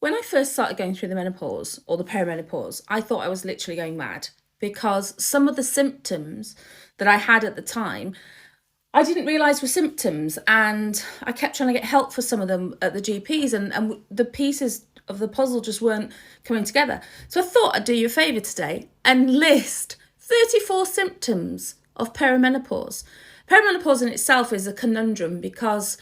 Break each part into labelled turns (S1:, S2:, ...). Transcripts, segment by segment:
S1: When I first started going through the menopause or the perimenopause, I thought I was literally going mad because some of the symptoms that I had at the time, I didn't realise were symptoms, and I kept trying to get help for some of them at the GPs, and the pieces of the puzzle just weren't coming together. So I thought I'd do you a favour today and list 34 symptoms of perimenopause. Perimenopause in itself is a conundrum because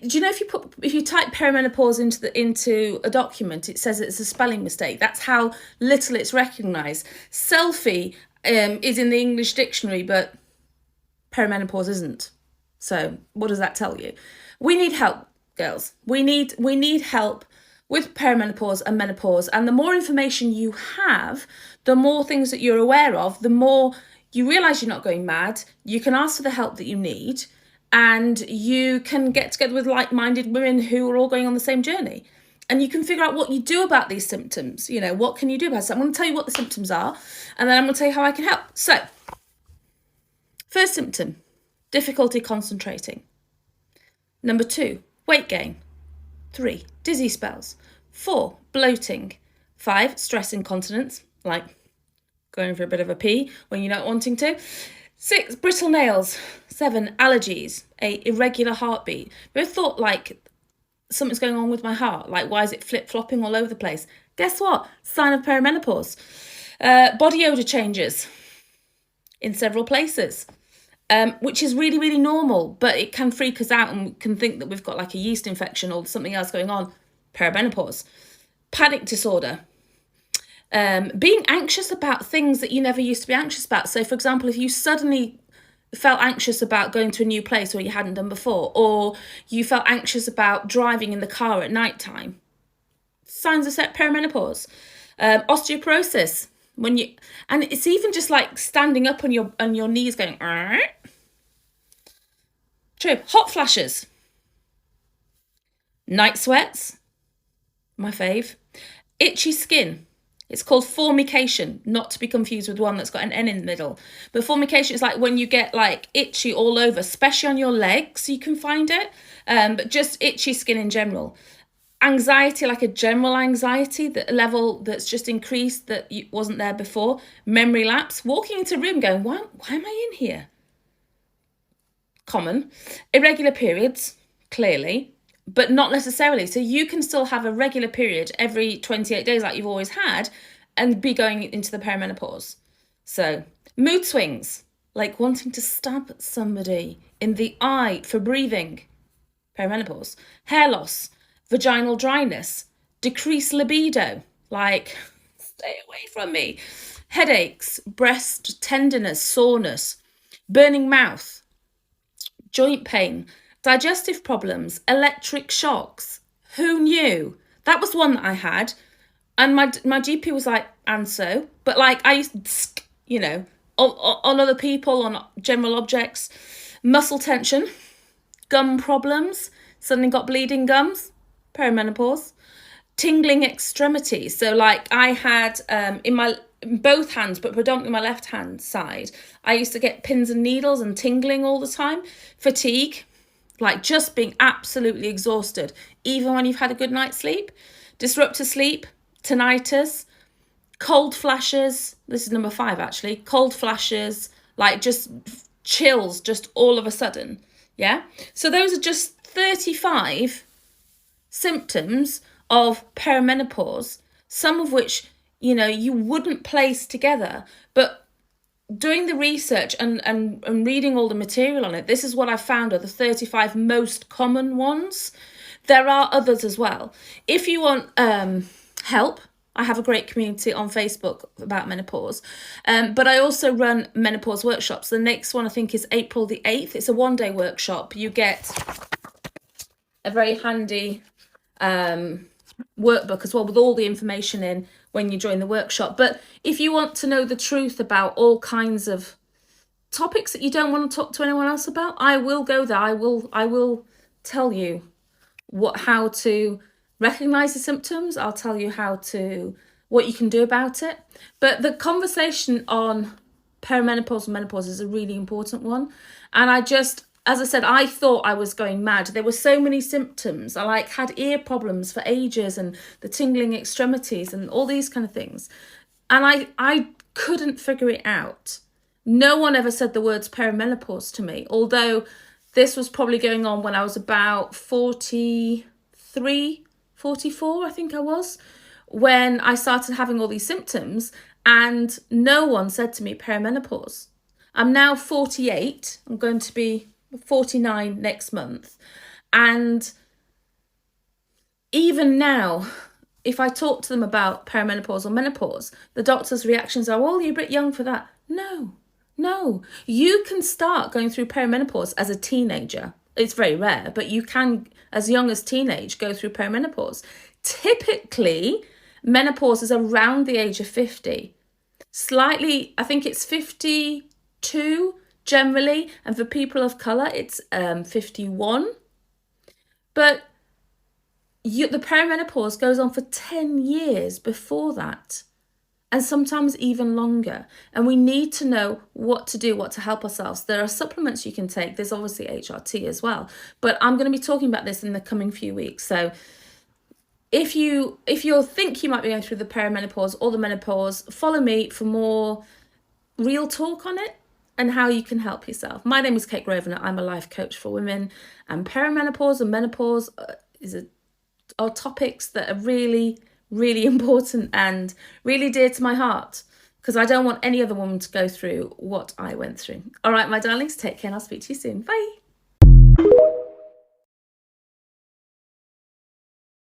S1: do you know if you type perimenopause into a document, it says it's a spelling mistake. That's how little it's recognised. Selfie is in the English dictionary, but perimenopause isn't. So what does that tell you? We need help, girls. We need help with perimenopause and menopause. And the more information you have, the more things that you're aware of, the more you realise you're not going mad. You can ask for the help that you need, and you can get together with like-minded women who are all going on the same journey. And you can figure out what you do about these symptoms. You know, what can you do about it? So I'm going to tell you what the symptoms are, and then I'm going to tell you how I can help. So, first symptom, difficulty concentrating. Number 2, weight gain. 3, dizzy spells. 4, bloating. 5, stress incontinence, like going for a bit of a pee when you're not wanting to. 6, brittle nails. 7, allergies. 8, irregular heartbeat. Have you ever thought, like, something's going on with my heart? Like, why is it flip-flopping all over the place? Guess what? Sign of perimenopause. Body odour changes in several places, which is really, really normal, but it can freak us out and we can think that we've got like a yeast infection or something else going on. Perimenopause. Panic disorder. Being anxious about things that you never used to be anxious about. So, for example, if you suddenly felt anxious about going to a new place where you hadn't done before, or you felt anxious about driving in the car at night time, signs of perimenopause. Osteoporosis, and it's even just like standing up on your knees going, true. Hot flashes, night sweats, my fave, itchy skin. It's called formication, not to be confused with one that's got an N in the middle. But formication is like when you get like itchy all over, especially on your legs, you can find it, but just itchy skin in general. Anxiety, like a general anxiety, that level that's just increased that wasn't there before. Memory lapse, walking into a room going, why am I in here? Common. Irregular periods, clearly, but not necessarily. So you can still have a regular period every 28 days like you've always had and be going into the perimenopause. So mood swings, like wanting to stab somebody in the eye for breathing, perimenopause. Hair loss, vaginal dryness, decreased libido, like stay away from me. Headaches, breast tenderness, soreness, burning mouth, joint pain, digestive problems, electric shocks. Who knew? That was one that I had. And my GP was like, and so? But like I used to, you know, on other people, on general objects. Muscle tension, gum problems, suddenly got bleeding gums, perimenopause. Tingling extremities. So like I had in both hands, but predominantly my left hand side, I used to get pins and needles and tingling all the time. Fatigue, like just being absolutely exhausted, even when you've had a good night's sleep. Disrupted sleep, tinnitus, cold flashes. This is number 5, actually. Cold flashes, like just chills, just all of a sudden. Yeah. So those are just 35 symptoms of perimenopause, some of which, you know, you wouldn't place together, but doing the research and reading all the material on it, this is what I found are the 35 most common ones. There are others as well. If you want help, I have a great community on Facebook about menopause, but I also run menopause workshops. The next one I think is April the 8th. It's a one-day workshop. You get a very handy workbook as well with all the information in when you join the workshop. But if you want to know the truth about all kinds of topics that you don't want to talk to anyone else about, I will go there. I will tell you how to recognize the symptoms. I'll tell you what you can do about it. But the conversation on perimenopause and menopause is a really important one. And as I said, I thought I was going mad. There were so many symptoms. I like had ear problems for ages and the tingling extremities and all these kind of things. And I couldn't figure it out. No one ever said the words perimenopause to me, although this was probably going on when I was about 43, 44, I think I was, when I started having all these symptoms, and no one said to me perimenopause. I'm now 48. I'm going to be 49 next month. And even now, if I talk to them about perimenopause or menopause, the doctor's reactions are, well, you're a bit young for that. No, you can start going through perimenopause as a teenager. It's very rare, but you can, as young as teenage, go through perimenopause. Typically, menopause is around the age of 50. Slightly, I think it's 52 generally, and for people of colour, it's 51. But the perimenopause goes on for 10 years before that, and sometimes even longer. And we need to know what to do, what to help ourselves. There are supplements you can take. There's obviously HRT as well. But I'm going to be talking about this in the coming few weeks. So if you think you might be going through the perimenopause or the menopause, follow me for more real talk on it and how you can help yourself. My name is Kate Grosvenor. I'm a life coach for women, and perimenopause and menopause are topics that are really, really important and really dear to my heart, because I don't want any other woman to go through what I went through. All right, my darlings, take care and I'll speak to you soon. Bye.